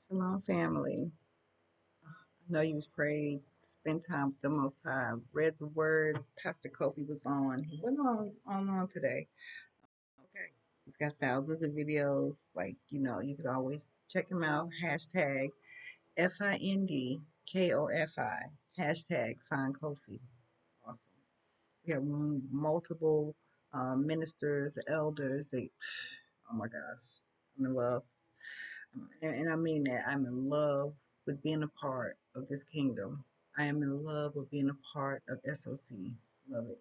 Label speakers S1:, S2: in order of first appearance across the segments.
S1: Shalom, family. I know you was prayed, spent time with the Most High, read the Word. Pastor Kofi was on. He wasn't on today. Okay. He's got thousands of videos. You could always check him out. Hashtag FINDKOFI. Hashtag Find Kofi. Awesome. We have multiple ministers, elders. Oh my gosh, I'm in love. And I mean that I'm in love with being a part of this kingdom. I am in love with being a part of SOC. Love it.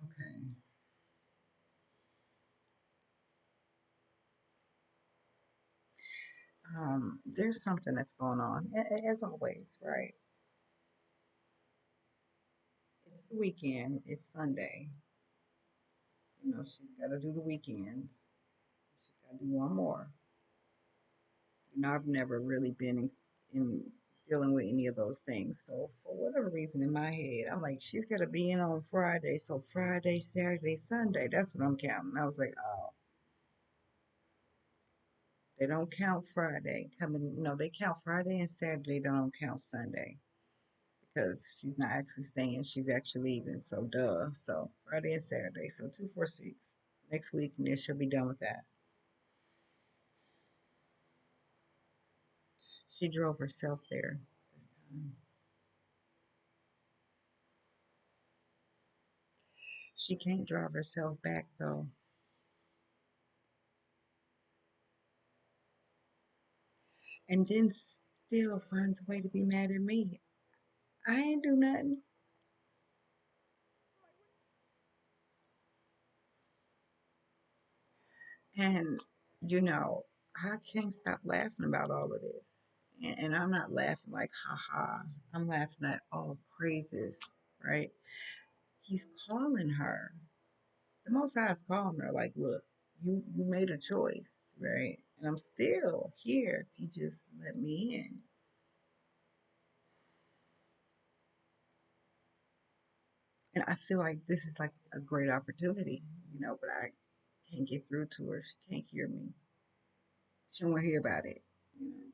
S1: Okay. There's something that's going on, as always, right? It's the weekend. It's Sunday. She's got to do the weekends. She's got to do one more. I've never really been in dealing with any of those things. So for whatever reason in my head, I'm like, she's got to be in on Friday. So Friday, Saturday, Sunday. That's what I'm counting. I was like, oh, they don't count Friday coming. No, they count Friday and Saturday. They don't count Sunday because she's not actually staying. She's actually leaving. So duh. So Friday and Saturday. So 2 4 6 next week, and then she'll be done with that. She drove herself there this time. She can't drive herself back though. And then still finds a way to be mad at me. I ain't do nothing. And, you know, I can't stop laughing about all of this. And I'm not laughing like, haha. I'm laughing at all praises, right? He's calling her. The Most High is calling her, like, look, you made a choice, right? And I'm still here if you just let me in. And I feel like this is like a great opportunity, but I can't get through to her. She can't hear me. She don't want to hear about it. You know,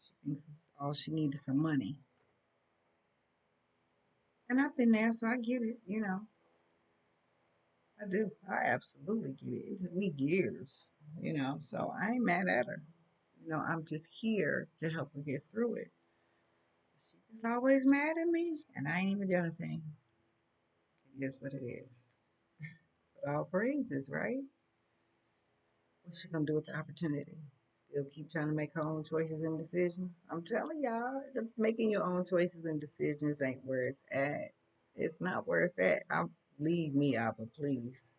S1: she thinks all she needs is some money. And I've been there, so I get it. I do. I absolutely get it. It took me years. So I ain't mad at her. I'm just here to help her get through it. She just always mad at me, and I ain't even done a thing. It is what it is. But all praises, right? What's she gonna do with the opportunity? Still keep trying to make her own choices and decisions? I'm telling y'all, making your own choices and decisions ain't where it's at. It's not where it's at. Leave me out, but please,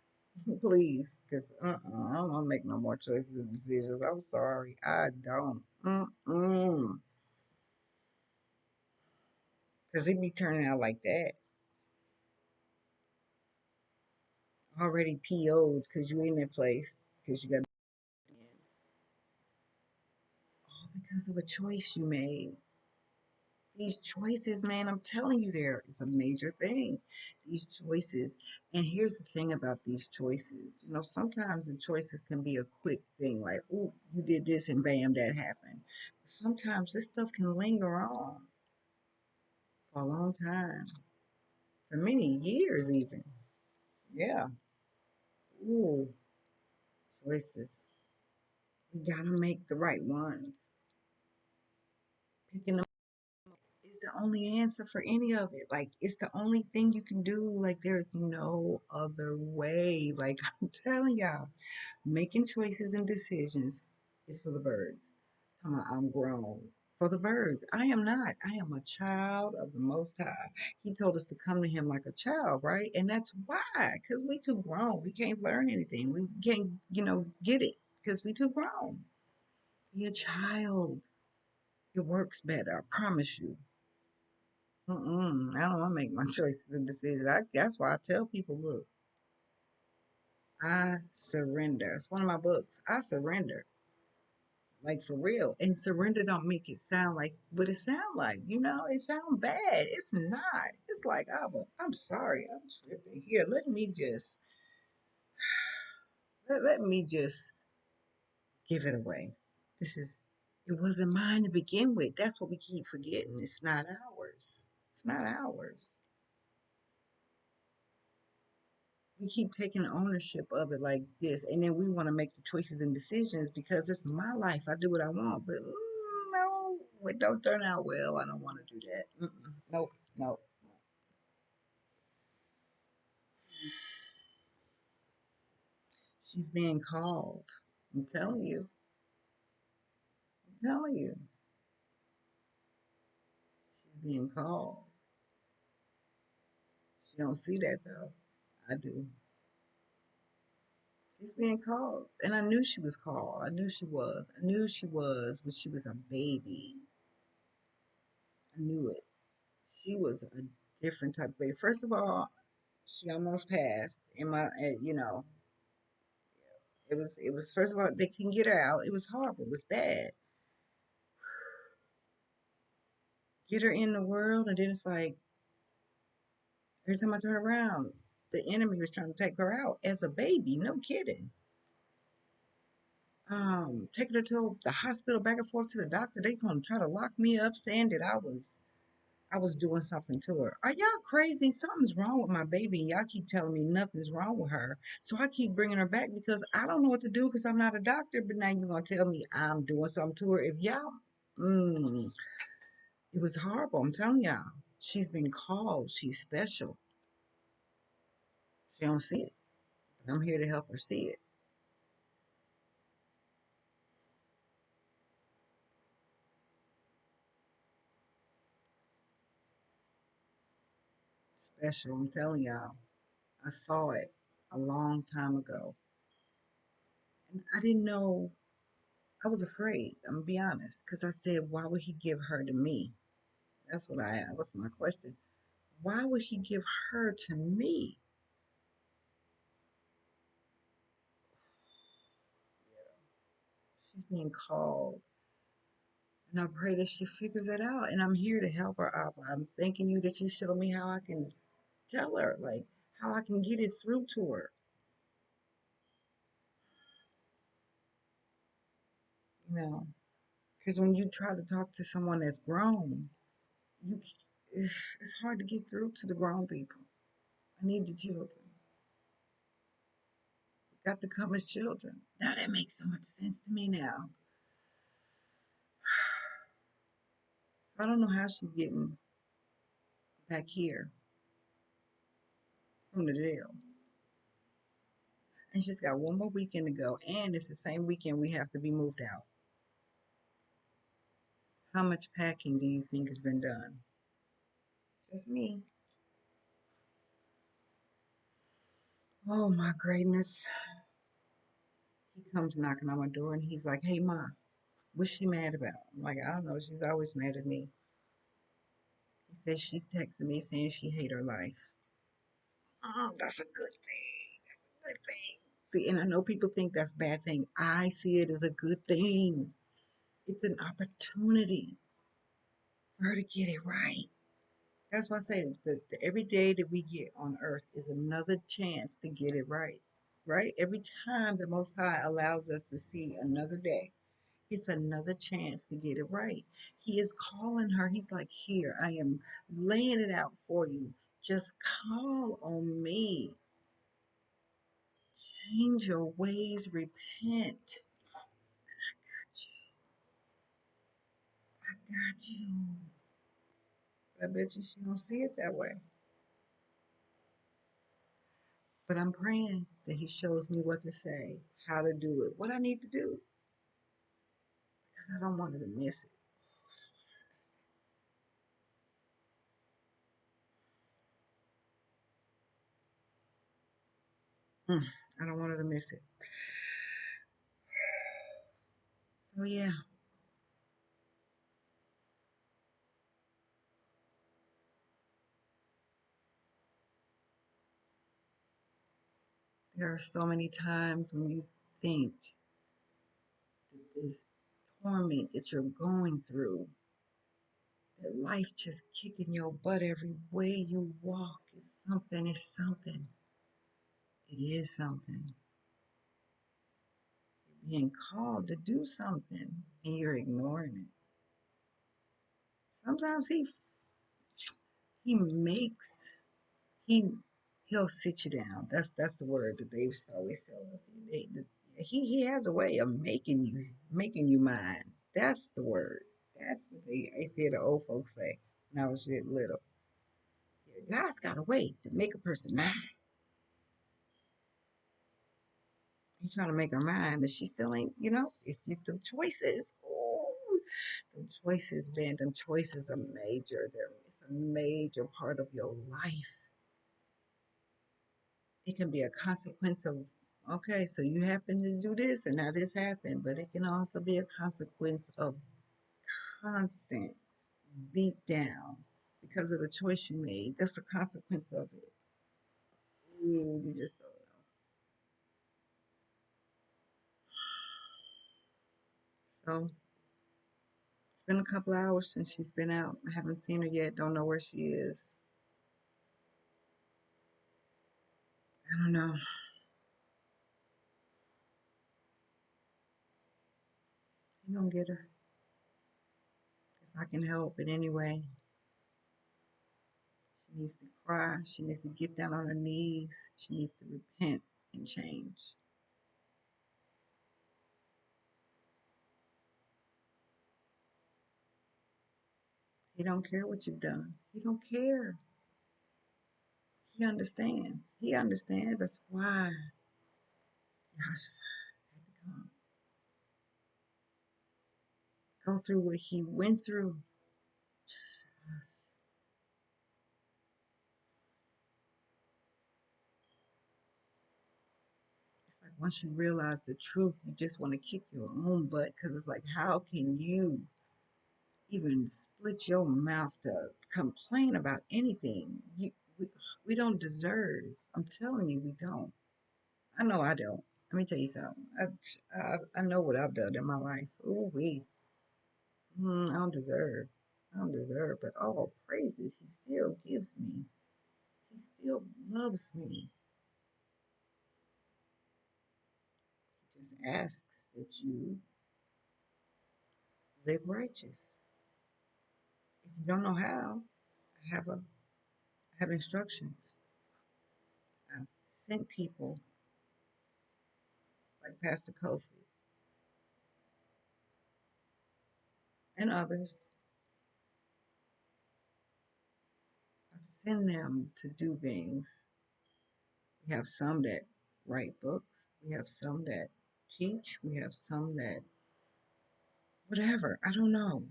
S1: please, because I don't want to make no more choices and decisions. I'm sorry, I don't. Because it be turning out like that. Already PO'd because you in that place because you got all because of a choice you made. These choices, man, I'm telling you, there is a major thing. These choices. And here's the thing about these choices. Sometimes the choices can be a quick thing, like, oh, you did this and bam, that happened. But sometimes this stuff can linger on for a long time, for many years even. Yeah. Ooh, choices. We gotta make the right ones. Picking is the only answer for any of it. Like, it's the only thing you can do. Like, there's no other way. Like, I'm telling y'all, making choices and decisions is for the birds. I'm grown. For the birds. I am not. I am a child of the Most High. He told us to come to Him like a child, right? And that's why, because we too grown. We can't learn anything. We can't, get it because we too grown. Be a child. It works better. I promise you. I don't want to make my choices and decisions. That's why I tell people, look, I surrender. It's one of my books. I surrender. Like for real. And surrender don't make it sound like what it sound like. It sound bad. It's not. It's like, I'm sorry. I'm tripping. Here, let me just give it away. This is it wasn't mine to begin with. That's what we keep forgetting. It's not ours. It's not ours. We keep taking ownership of it like this, and then we want to make the choices and decisions because it's my life. I do what I want, but no, it don't turn out well. I don't want to do that. Mm-mm. Nope, nope. She's being called. I'm telling you. I'm telling you. She's being called. She don't see that though. I do. She's being called, and I knew she was called. I knew she was. I knew she was when she was a baby. I knew it. She was a different type of baby. First of all, she almost passed in my it was first of all they can get her out. It was horrible. It was bad. Get her in the world, and then it's like every time I turn around, the enemy was trying to take her out as a baby. No kidding. Taking her to the hospital back and forth to the doctor. They gonna try to lock me up, saying that I was doing something to her. Are y'all crazy? Something's wrong with my baby, and y'all keep telling me nothing's wrong with her. So I keep bringing her back because I don't know what to do because I'm not a doctor. But now you're gonna tell me I'm doing something to her. If y'all, mm, it was horrible. I'm telling y'all, she's been called. She's special. She don't see it, but I'm here to help her see it. Special. I'm telling y'all, I saw it a long time ago, and I didn't know. I was afraid. I'm gonna be honest, because I said, why would he give her to me? That's what I asked. What's my question? Why would he give her to me? She's being called. And I pray that she figures it out. And I'm here to help her out. I'm thanking you that you show me how I can tell her, like, how I can get it through to her. You know, because when you try to talk to someone that's grown, you it's hard to get through to the grown people. I need the children. Got to come as children. Now that makes so much sense to me now. So I don't know how she's getting back here from the jail. And she's got one more weekend to go, and it's the same weekend we have to be moved out. How much packing do you think has been done? Just me. Oh my greatness. He comes knocking on my door and he's like, hey, Ma, what's she mad about? I'm like, I don't know. She's always mad at me. He says she's texting me saying she hate her life. Oh, that's a good thing. Good thing. See, and I know people think that's a bad thing. I see it as a good thing. It's an opportunity for her to get it right. That's why I say every day that we get on earth is another chance to get it right. Right? Every time the Most High allows us to see another day, it's another chance to get it right. He is calling her. He's like, here, I am laying it out for you. Just call on me. Change your ways, repent. I got you. I bet you she don't see it that way. But I'm praying that he shows me what to say, how to do it, what I need to do, because I don't want her to miss it. Mm, I don't want her to miss it. So yeah, there are so many times when you think that this torment that you're going through, that life just kicking your butt every way you walk is something, it's something. It is something. You're being called to do something and you're ignoring it. Sometimes he makes he he'll sit you down. That's the word that they used to always tell us. He has a way of making you mine. That's the word. That's what they said the old folks say when I was little. Yeah, God's got a way to make a person mine. He's trying to make her mine, but she still ain't. It's just them choices. Oh, them choices, man. Them choices are major. It's a major part of your life. It can be a consequence of, okay, so you happen to do this and now this happened, but it can also be a consequence of constant beat down because of the choice you made. That's a consequence of it. Ooh, you just don't know. So it's been a couple hours since she's been out. I haven't seen her yet. Don't know where she is. I don't know. You gonna get her if I can help in any way. She needs to cry. She needs to get down on her knees. She needs to repent and change. He don't care what you've done. He don't care. He understands. He understands. That's why Yahshua had to go through what he went through just for us. It's like once you realize the truth, you just want to kick your own butt because it's like, how can you even split your mouth to complain about anything? We don't deserve. I'm telling you, we don't. I know I don't. Let me tell you something. I know what I've done in my life. Ooh, I don't deserve. I don't deserve, but all praises he still gives me. He still loves me. He just asks that you live righteous. If you don't know how, I have instructions. I've sent people like Pastor Kofi and others. I've sent them to do things. We have some that write books. We have some that teach. We have some that whatever. I don't know.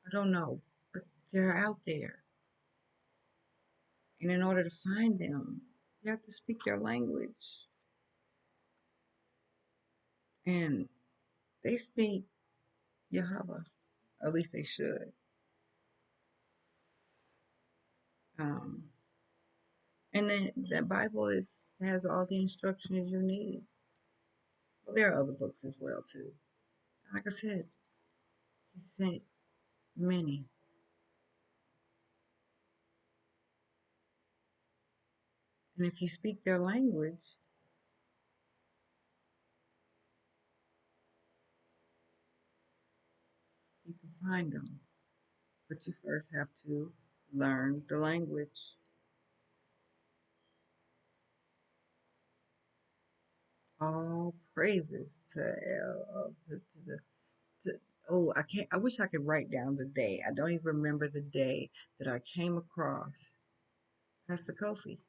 S1: I don't know. But they're out there. And in order to find them, you have to speak their language. And they speak Yahweh. At least they should. Um, and then the Bible has all the instructions you need. Well, there are other books as well too. Like I said, he sent many. And if you speak their language, you can find them. But you first have to learn the language. All praises to the to, oh, I can't. I wish I could write down the day. I don't even remember the day that I came across Pastor Kofi.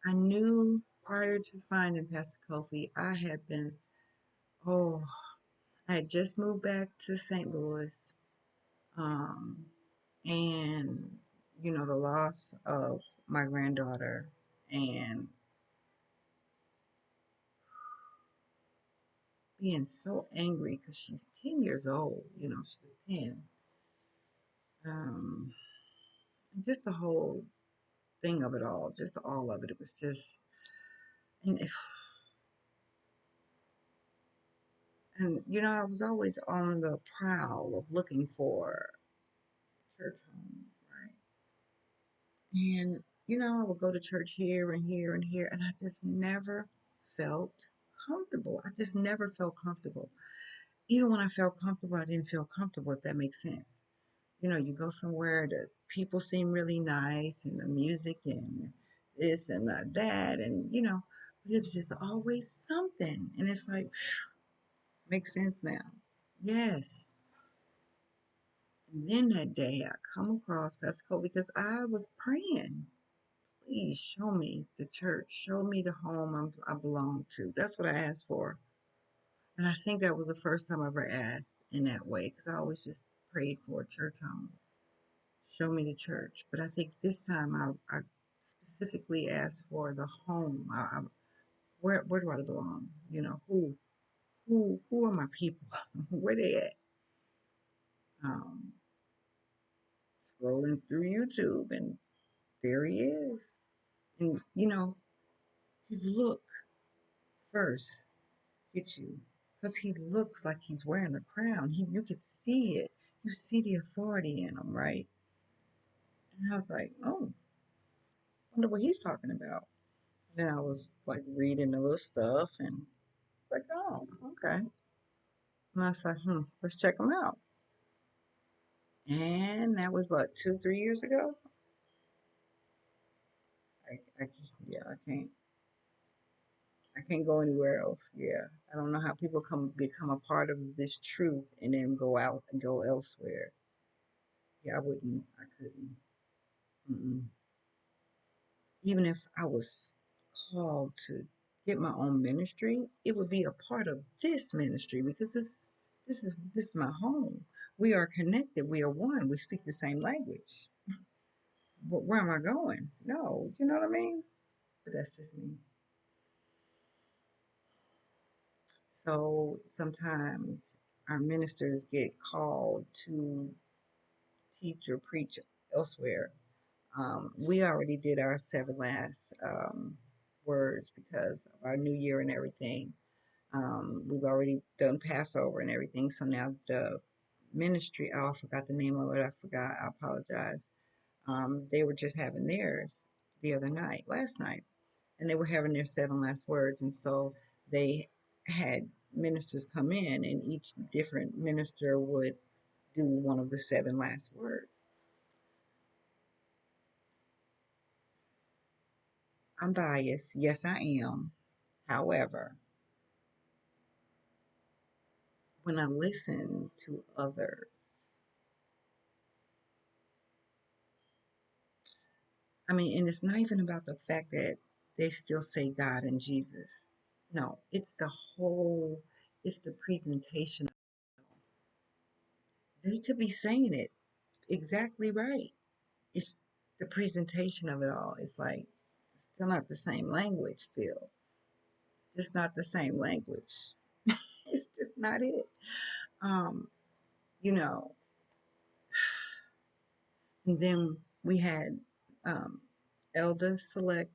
S1: I knew prior to finding Pastor Kofi, oh, I had just moved back to St. Louis, um, and the loss of my granddaughter, and being so angry because she's 10 years old. She was 10. Um, just the whole thing of it all, just all of it. It was just, and And, I was always on the prowl of looking for church home, right? And, I would go to church here and here and here, and I just never felt comfortable. I just never felt comfortable. Even when I felt comfortable, I didn't feel comfortable, if that makes sense. You go somewhere, the people seem really nice, and the music and this and that, and, but it was just always something. And it's like, makes sense now. Yes. And then that day I come across Pastor Cole because I was praying. Please show me the church. Show me the home I belong to. That's what I asked for. And I think that was the first time I ever asked in that way because I always just prayed for a church home. Show me the church. But I think this time I specifically asked for the home. Where do I belong? Who are my people? Where they at? Um, Scrolling through YouTube, and there he is. And his look first hits you because he looks like he's wearing a crown. You could see it. You see the authority in him, right? And I was like, oh, wonder what he's talking about. Then I was like reading a little stuff and like, oh, okay. And I said, let's check him out. And that was about 2, 3 years ago. I yeah, I can't go anywhere else. Yeah, I don't know how people come become a part of this truth and then go out and go elsewhere. Yeah, I wouldn't. I couldn't. Mm-mm. Even if I was called to get my own ministry, it would be a part of this ministry because this is my home. We are connected. We are one. We speak the same language. But where am I going? No, you know what I mean? But that's just me. So sometimes our ministers get called to teach or preach elsewhere. We already did our seven last words because of our new year and everything. We've already done Passover and everything. So now the ministry, oh, I forgot the name of it. I forgot. I apologize. They were just having theirs the other night, last night, and they were having their seven last words. And so they had ministers come in, and each different minister would do one of the seven last words. I'm biased. Yes, I am. However, when I listen to others, I mean, and it's not even about the fact that they still say God and Jesus. No, it's the presentation. They could be saying it exactly right. It's the presentation of it all. It's like, it's still not the same language, still. It's just not the same language. It's just not it. Um, you know, and then we had Elder Select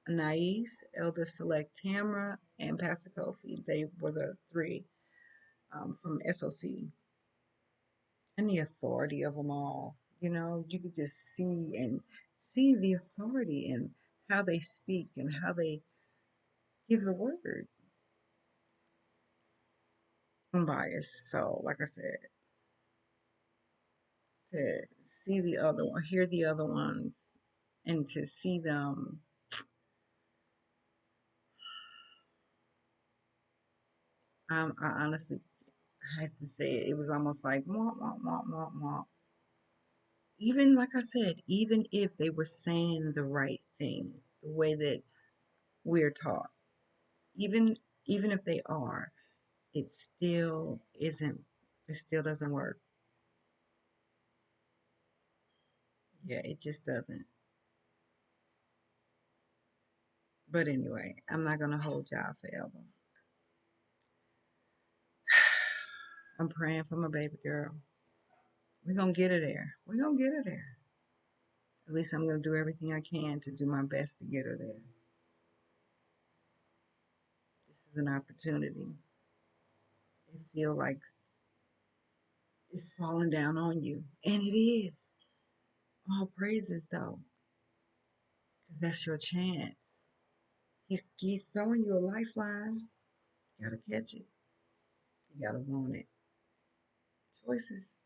S1: Anais, Elder Select Tamra, and Pastor Kofi. They were the three from SOC. And the authority of them all. You could just see the authority in how they speak and how they give the word. I'm biased, so like I said, to see the other one, hear the other ones, and to see them, I honestly have to say it was almost like wah, wah, wah, wah, wah. Even like I said, even if they were saying the right thing, the way that we're taught, even even if they are, it still isn't. It still doesn't work. Yeah, it just doesn't. But anyway, I'm not gonna hold y'all forever. I'm praying for my baby girl. We're gonna get her there. We're gonna get her there. At least I'm gonna do everything I can to do my best to get her there. This is an opportunity. it feel like it's falling down on you. And it is. All praises though, because that's your chance. He's throwing you a lifeline. You gotta catch it. You gotta want it. Choices.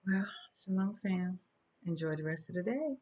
S1: Well, shalom fam. Enjoy the rest of the day.